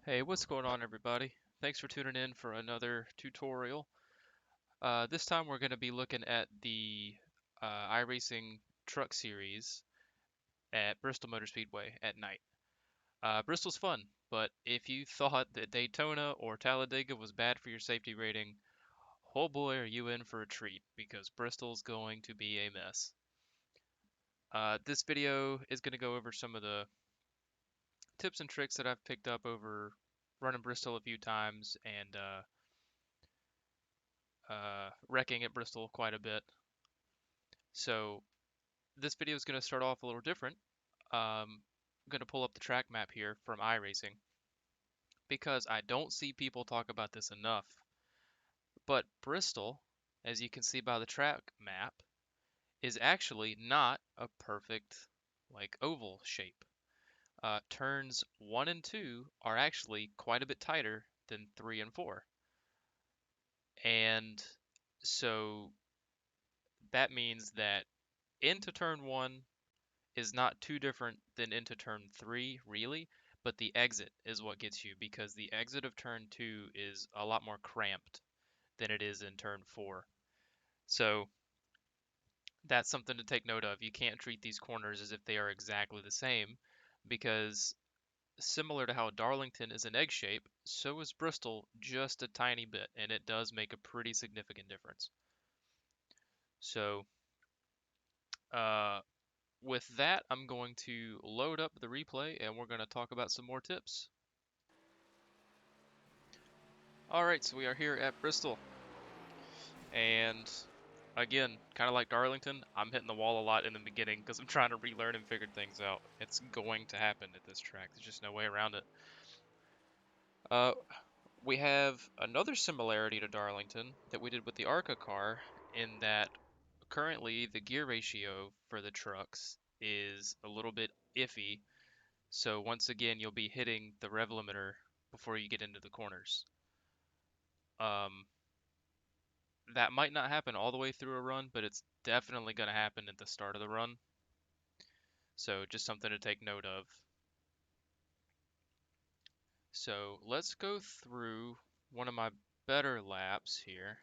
Hey, what's going on, everybody? Thanks for tuning in for another tutorial. This time we're going to be looking at the iRacing truck series at Bristol Motor Speedway at night. Bristol's fun, but if you thought that Daytona or Talladega was bad for your safety rating, oh boy, are you in for a treat because Bristol's going to be a mess. This video is going to go over some of the tips and tricks that I've picked up over running Bristol a few times and wrecking at Bristol quite a bit. So this video is going to start off a little different. I'm going to pull up the track map here from iRacing because I don't see people talk about this enough. But Bristol, as you can see by the track map, is actually not a perfect like oval shape. Turns 1 and 2 are actually quite a bit tighter than 3 and 4. And so that means that into turn 1 is not too different than into turn 3, really, but the exit is what gets you because the exit of turn 2 is a lot more cramped than it is in turn 4. So that's something to take note of. You can't treat these corners as if they are exactly the same because similar to how Darlington is an egg shape, so is Bristol just a tiny bit, and it does make a pretty significant difference. So, uh, with that, I'm going to load up the replay and we're going to talk about some more tips. Alright, so we are here at Bristol. And again, kind of like Darlington, I'm hitting the wall a lot in the beginning because I'm trying to relearn and figure things out. It's going to happen at this track. There's just no way around it. Uh, we have another similarity to Darlington that we did with the ARCA car in that currently the gear ratio for the trucks is a little bit iffy. So once again, you'll be hitting the rev limiter before you get into the corners. Um, that might not happen all the way through a run, but it's definitely going to happen at the start of the run. So just something to take note of. So let's go through one of my better laps here.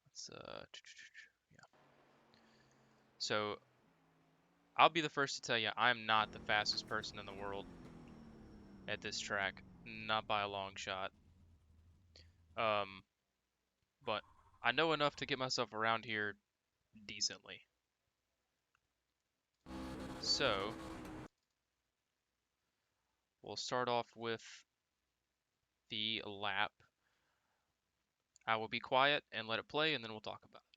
Let's yeah. So I'll be the first to tell you I'm not the fastest person in the world at this track, not by a long shot. Um, but I know enough to get myself around here decently. So we'll start off with the lap. I will be quiet and let it play, and then we'll talk about it.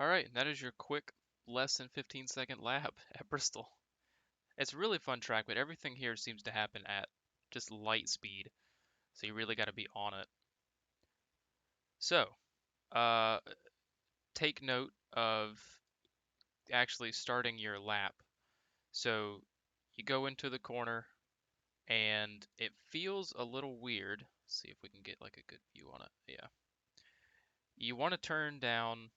All right, that is your quick, less than 15-second lap at Bristol. It's a really fun track, but everything here seems to happen at just light speed, so you really got to be on it. So, uh, take note of actually starting your lap. So, you go into the corner, and it feels a little weird. Let's see if we can get like a good view on it. Yeah. You want to turn down,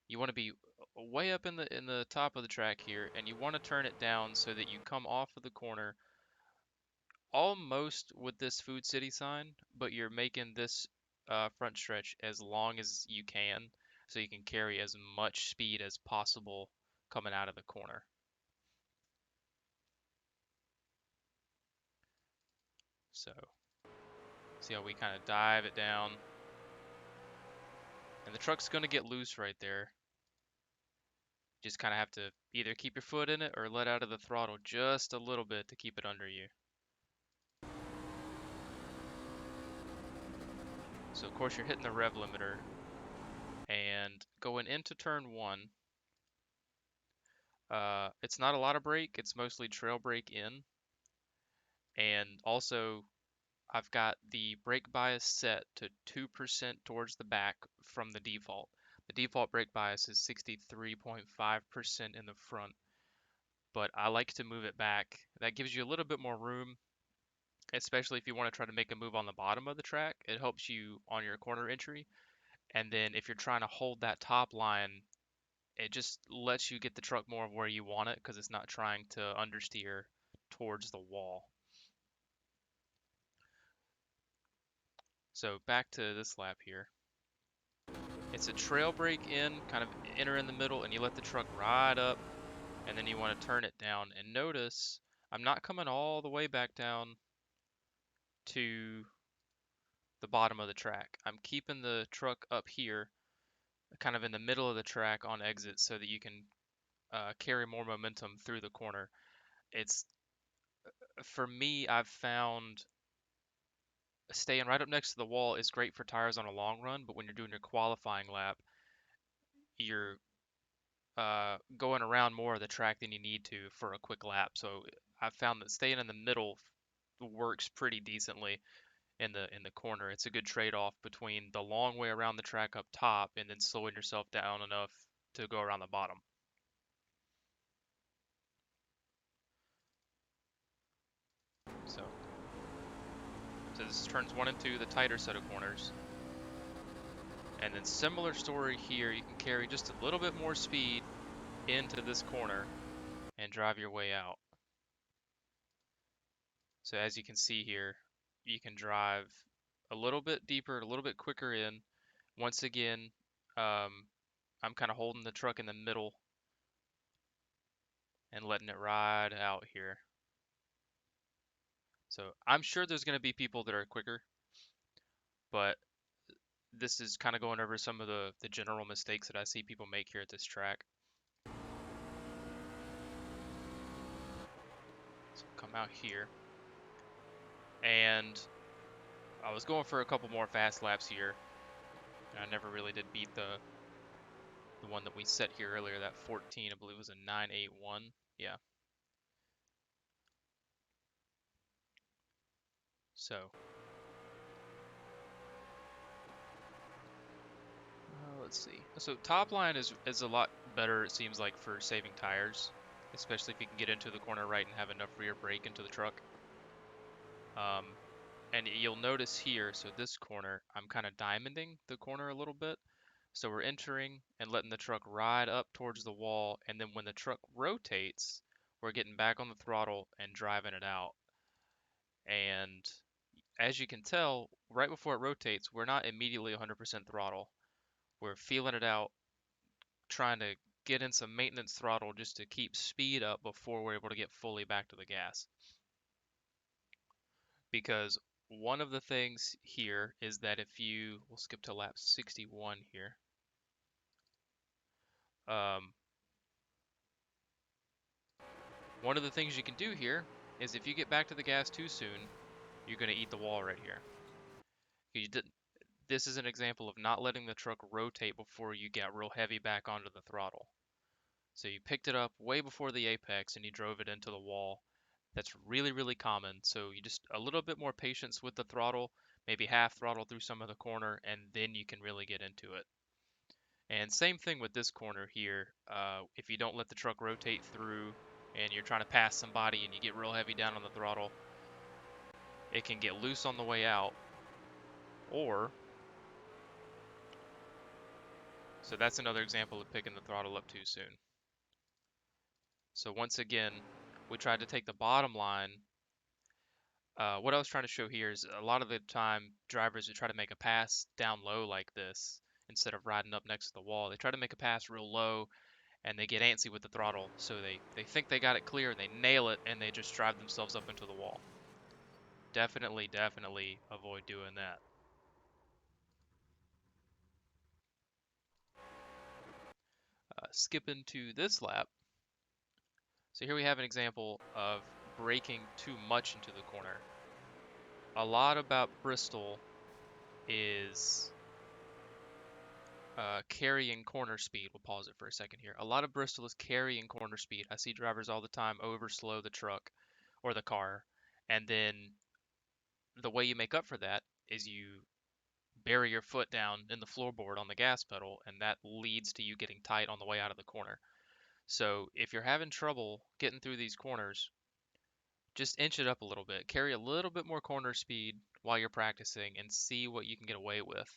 you want to be way up in the top of the track here, and you want to turn it down so that you come off of the corner almost with this Food City sign, but you're making this front stretch as long as you can so you can carry as much speed as possible coming out of the corner. So, see how we kind of dive it down. And the truck's going to get loose right there. Just kind of have to either keep your foot in it or let out of the throttle just a little bit to keep it under you. So of course you're hitting the rev limiter and going into turn 1. It's not a lot of brake, it's mostly trail brake in. And also I've got the brake bias set to 2% towards the back from the default. The default brake bias is 63.5% in the front, but I like to move it back. That gives you a little bit more room, especially if you want to try to make a move on the bottom of the track. It helps you on your corner entry. And then if you're trying to hold that top line, it just lets you get the truck more of where you want it because it's not trying to understeer towards the wall. So back to this lap here. It's a trail brake in, kind of enter in the middle, and you let the truck ride up, and then you want to turn it down. And notice I'm not coming all the way back down to the bottom of the track. I'm keeping the truck up here, kind of in the middle of the track on exit, so that you can carry more momentum through the corner. It's For me, I've found staying right up next to the wall is great for tires on a long run, but when you're doing your qualifying lap, you're going around more of the track than you need to for a quick lap. So I've found that staying in the middle works pretty decently in the corner. It's a good trade-off between the long way around the track up top and then slowing yourself down enough to go around the bottom. So, so this is turns 1 and 2, the tighter set of corners. And then similar story here, you can carry just a little bit more speed into this corner and drive your way out. So as you can see here, you can drive a little bit deeper, a little bit quicker in. Once again, I'm kind of holding the truck in the middle and letting it ride out here. So I'm sure there's going to be people that are quicker, but this is kind of going over some of the general mistakes that I see people make here at this track. So come out here. And I was going for a couple more fast laps here. I never really did beat the one that we set here earlier, that 14, I believe was a 981. Yeah. So, let's see. So top line is a lot better, it seems like, for saving tires, especially if you can get into the corner right and have enough rear brake into the truck. And you'll notice here, so this corner, I'm kind of diamonding the corner a little bit. So we're entering and letting the truck ride up towards the wall, and then when the truck rotates, we're getting back on the throttle and driving it out. And as you can tell, right before it rotates, we're not immediately 100% throttle. We're feeling it out, trying to get in some maintenance throttle just to keep speed up before we're able to get fully back to the gas. Because one of the things here is that we'll skip to lap 61 here. Um, One of the things you can do here is if you get back to the gas too soon, you're going to eat the wall right here. This is an example of not letting the truck rotate before you get real heavy back onto the throttle. So you picked it up way before the apex and you drove it into the wall. That's really, really common. So you just a little bit more patience with the throttle, maybe half throttle through some of the corner, and then you can really get into it. And same thing with this corner here. If you don't let the truck rotate through and you're trying to pass somebody and you get real heavy down on the throttle, it can get loose on the way out. So that's another example of picking the throttle up too soon. So once again, we tried to take the bottom line. What I was trying to show here is a lot of the time drivers who try to make a pass down low like this, instead of riding up next to the wall, they try to make a pass real low and they get antsy with the throttle. So they think they got it clear, they nail it, and they just drive themselves up into the wall. Definitely, definitely avoid doing that. Skipping to this lap. So here we have an example of braking too much into the corner. A lot about Bristol is carrying corner speed. We'll pause it for a second here. A lot of Bristol is carrying corner speed. I see drivers all the time overslow the truck or the car, and then the way you make up for that is you bury your foot down in the floorboard on the gas pedal, and that leads to you getting tight on the way out of the corner. So if you're having trouble getting through these corners, just inch it up a little bit. Carry a little bit more corner speed while you're practicing and see what you can get away with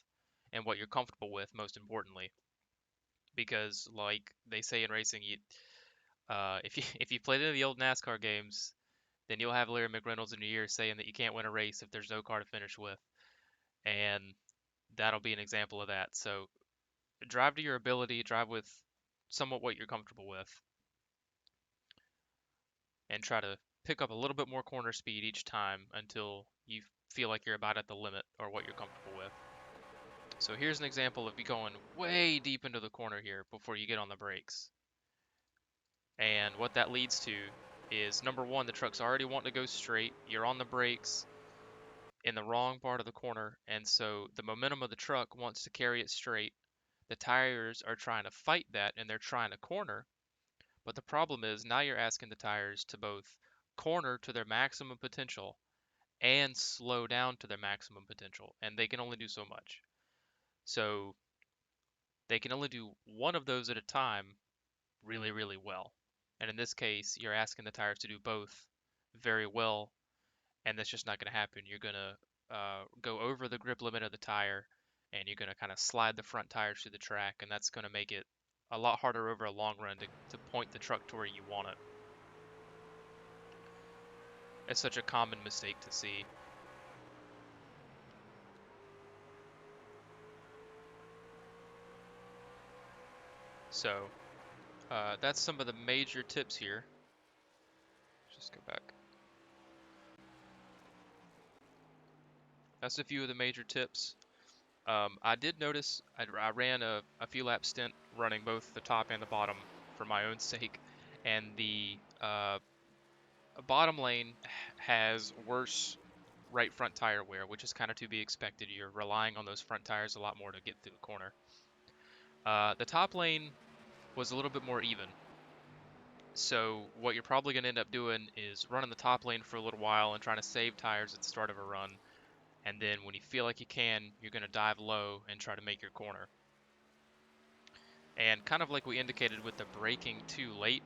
and what you're comfortable with, most importantly. Because like they say in racing, if you if you played any of the old NASCAR games, then you'll have Larry McReynolds in your ear saying that you can't win a race if there's no car to finish with. And that'll be an example of that. So drive to your ability, drive with somewhat what you're comfortable with, and try to pick up a little bit more corner speed each time until you feel like you're about at the limit or what you're comfortable with. So here's an example of you going way deep into the corner here before you get on the brakes. And what that leads to is number one, the truck's already wanting to go straight. You're on the brakes in the wrong part of the corner, and so the momentum of the truck wants to carry it straight. The tires are trying to fight that and they're trying to corner. But the problem is now you're asking the tires to both corner to their maximum potential and slow down to their maximum potential, and they can only do so much. So they can only do one of those at a time really, really well. And in this case, you're asking the tires to do both very well, and that's just not going to happen. You're going to go over the grip limit of the tire, and you're going to kind of slide the front tires through the track, and that's going to make it a lot harder over a long run to point the truck to where you want it. It's such a common mistake to see. So that's some of the major tips here. Just go back. That's a few of the major tips. I did notice I ran a few lap stint running both the top and the bottom for my own sake, and the bottom lane has worse right front tire wear, which is kind of to be expected. You're relying on those front tires a lot more to get through the corner. The top lane was a little bit more even. So what you're probably going to end up doing is running the top lane for a little while and trying to save tires at the start of a run. And then when you feel like you can, you're going to dive low and try to make your corner. And kind of like we indicated with the braking too late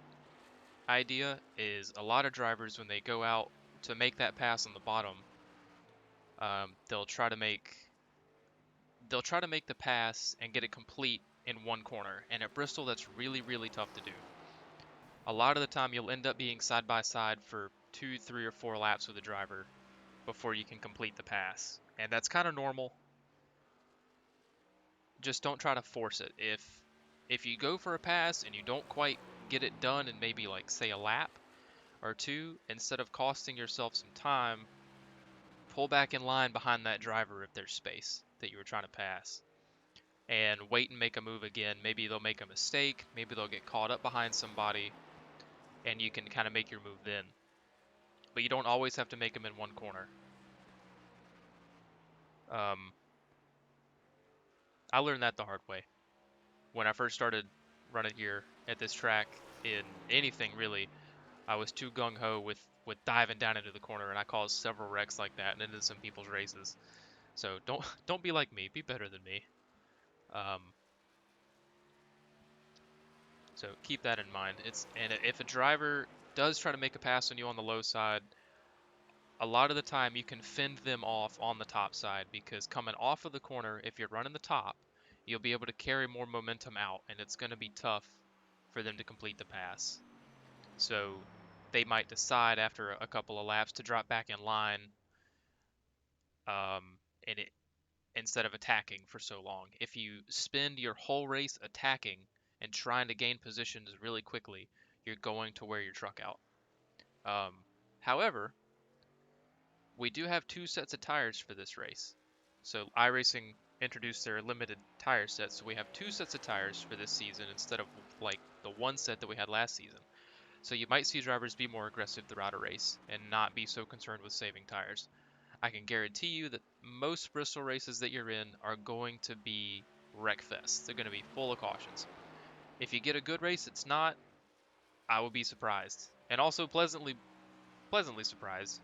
idea is a lot of drivers when they go out to make that pass on the bottom, they'll try to make the pass and get it complete in one corner. And at Bristol, that's really, really tough to do. A lot of the time, you'll end up being side by side for 2, 3, or 4 laps with a driver before you can complete the pass. And that's kind of normal. Just don't try to force it. If you go for a pass and you don't quite get it done in maybe like say a lap or two, instead of costing yourself some time, pull back in line behind that driver if there's space that you were trying to pass. And wait and make a move again. Maybe they'll make a mistake, maybe they'll get caught up behind somebody, and you can kind of make your move then. But you don't always have to make them in one corner. Um, I learned that the hard way. When I first started running here at this track in anything really, I was too gung-ho with diving down into the corner, and I caused several wrecks like that and ended some people's races. So don't be like me. Be better than me. Um, so keep that in mind. And if a driver does try to make a pass on you on the low side, a lot of the time you can fend them off on the top side because coming off of the corner, if you're running the top, you'll be able to carry more momentum out, and it's going to be tough for them to complete the pass. So they might decide after a couple of laps to drop back in line, and instead of attacking for so long. If you spend your whole race attacking and trying to gain positions really quickly, you're going to wear your truck out. Um, However, we do have 2 sets of tires for this race. So iRacing introduced their limited tire sets, so we have 2 sets of tires for this season instead of like the 1 set that we had last season. So you might see drivers be more aggressive throughout a race and not be so concerned with saving tires. I can guarantee you that most Bristol races that you're in are going to be wreck fests. They're going to be full of cautions. If you get a good race, it's not. I will be surprised, and also pleasantly surprised.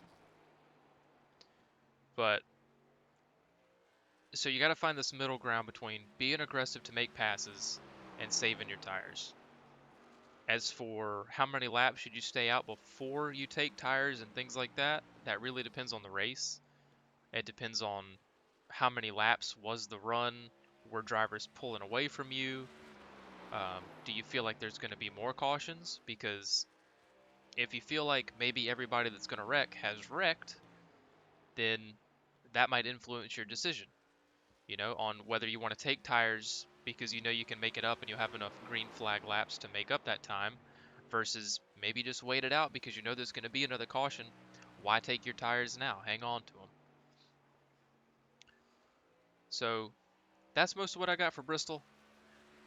But so you got to find this middle ground between being aggressive to make passes and saving your tires. As for how many laps should you stay out before you take tires and things like that, that really depends on the race. It depends on how many laps was the run, were drivers pulling away from you. Do you feel like there's going to be more cautions? Because if you feel like maybe everybody that's going to wreck has wrecked, then that might influence your decision, on whether you want to take tires because you know you can make it up and you'll have enough green flag laps to make up that time versus maybe just wait it out because you know there's going to be another caution. Why take your tires now? Hang on to them. So that's most of what I got for Bristol.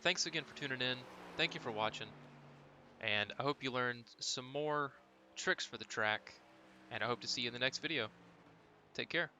Thanks again for tuning in. Thank you for watching. And I hope you learned some more tricks for the track. And I hope to see you in the next video. Take care.